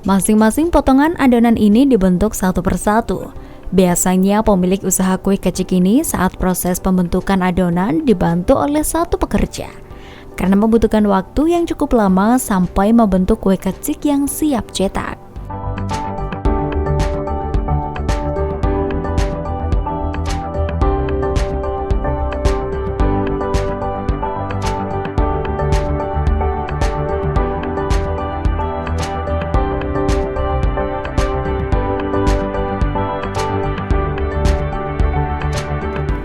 Masing-masing potongan adonan ini dibentuk satu persatu. Biasanya pemilik usaha kue kecik ini saat proses pembentukan adonan dibantu oleh satu pekerja. Karena membutuhkan waktu yang cukup lama sampai membentuk kue kecik yang siap cetak.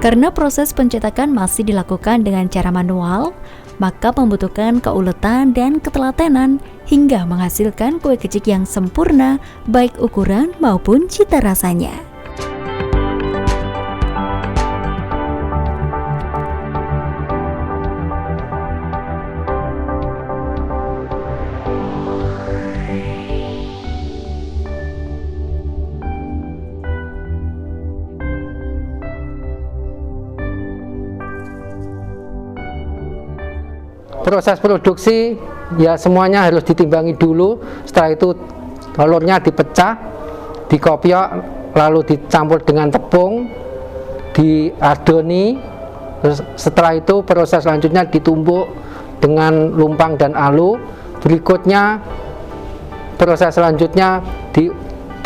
Karena proses pencetakan masih dilakukan dengan cara manual, maka membutuhkan keuletan dan ketelatenan hingga menghasilkan kue kecik yang sempurna, baik ukuran maupun cita rasanya. Proses produksi ya semuanya harus ditimbangi dulu. Setelah itu telurnya dipecah, dikopiok, lalu dicampur dengan tepung, diadoni. Terus setelah itu proses selanjutnya ditumbuk dengan lumpang dan alu. Berikutnya proses selanjutnya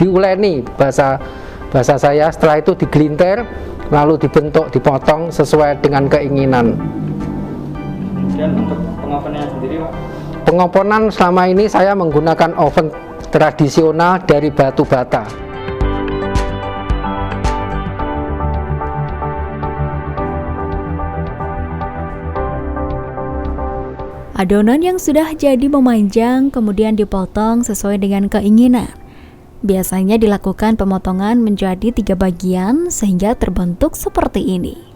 diuleni bahasa saya. Setelah itu digelintir, lalu dibentuk, dipotong sesuai dengan keinginan. Dan untuk pengopenannya sendiri, Pak? Pengopenan selama ini saya menggunakan oven tradisional dari batu bata. Adonan yang sudah jadi memanjang kemudian dipotong sesuai dengan keinginan. Biasanya dilakukan pemotongan menjadi 3 bagian sehingga terbentuk seperti ini.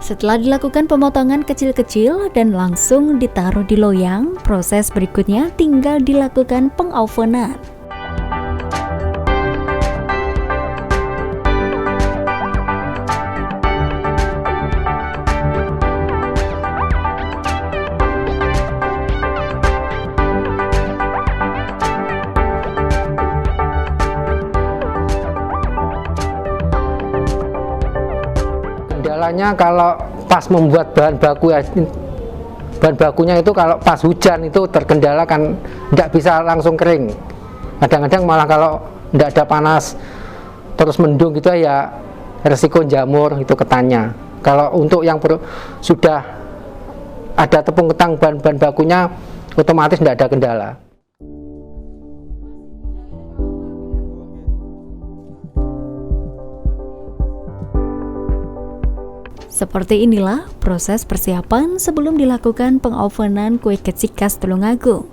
Setelah dilakukan pemotongan kecil-kecil dan langsung ditaruh di loyang, proses berikutnya tinggal dilakukan pengovenan. Kendalanya kalau pas membuat bahan bakunya itu kalau pas hujan itu terkendala kan tidak bisa langsung kering. Kadang-kadang malah kalau tidak ada panas terus mendung gitu ya resiko jamur itu ketannya. Kalau untuk yang sudah ada tepung ketang bahan bakunya otomatis tidak ada kendala. Seperti inilah proses persiapan sebelum dilakukan pengovenan kue kecik khas Tulungagung.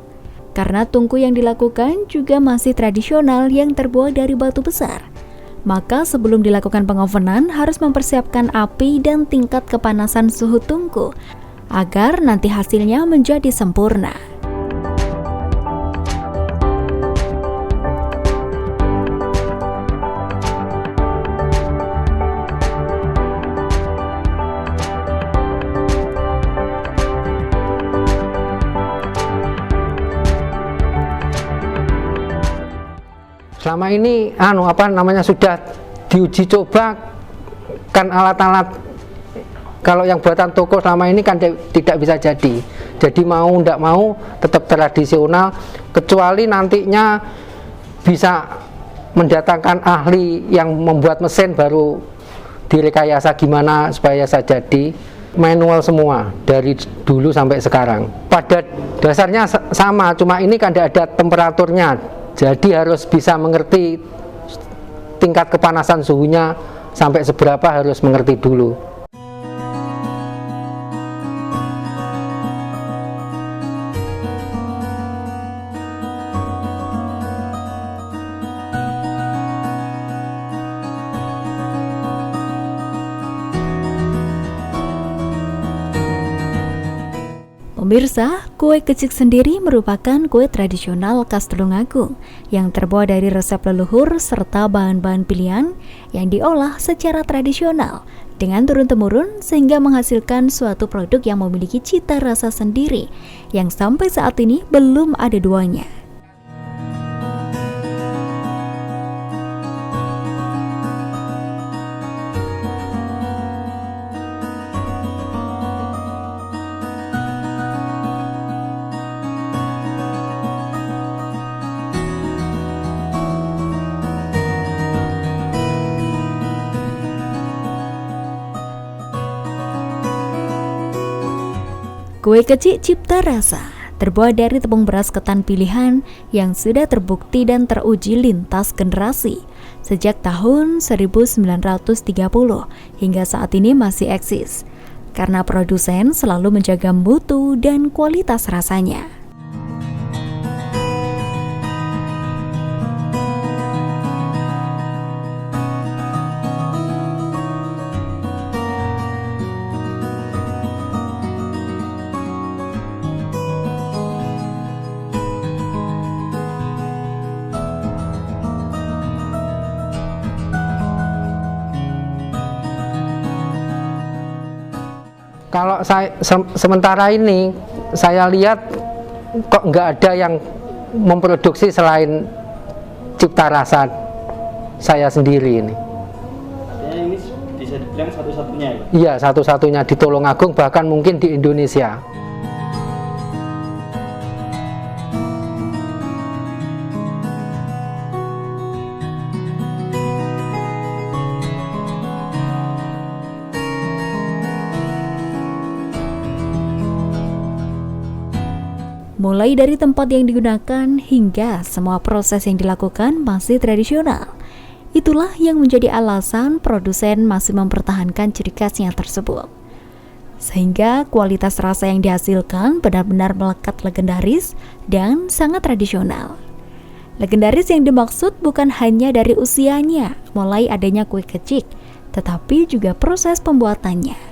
Karena tungku yang dilakukan juga masih tradisional yang terbuat dari batu besar, maka sebelum dilakukan pengovenan harus mempersiapkan api dan tingkat kepanasan suhu tungku agar nanti hasilnya menjadi sempurna. Selama ini sudah diuji coba kan alat-alat kalau yang buatan toko selama ini kan tidak bisa jadi mau tidak mau tetap tradisional, kecuali nantinya bisa mendatangkan ahli yang membuat mesin baru direkayasa gimana supaya bisa jadi. Manual semua dari dulu sampai sekarang. Pada dasarnya sama, cuma ini kan tidak ada temperaturnya. Jadi harus bisa mengerti tingkat kepanasan suhunya sampai seberapa harus mengerti dulu. Pemirsa, kue kecik sendiri merupakan kue tradisional khas Tulungagung yang terbuat dari resep leluhur serta bahan-bahan pilihan yang diolah secara tradisional dengan turun-temurun sehingga menghasilkan suatu produk yang memiliki cita rasa sendiri yang sampai saat ini belum ada duanya. Kue kecik cipta rasa terbuat dari tepung beras ketan pilihan yang sudah terbukti dan teruji lintas generasi sejak tahun 1930 hingga saat ini masih eksis karena produsen selalu menjaga mutu dan kualitas rasanya. Kalau sementara ini saya lihat kok nggak ada yang memproduksi selain cipta rasa saya sendiri ini. Artinya ini bisa dibilang satu-satunya ya? Iya, satu-satunya di Tulungagung, bahkan mungkin di Indonesia. Mulai dari tempat yang digunakan hingga semua proses yang dilakukan masih tradisional. Itulah yang menjadi alasan produsen masih mempertahankan ciri khasnya tersebut. Sehingga kualitas rasa yang dihasilkan benar-benar melekat legendaris dan sangat tradisional. Legendaris yang dimaksud bukan hanya dari usianya, mulai adanya kue kecik, tetapi juga proses pembuatannya.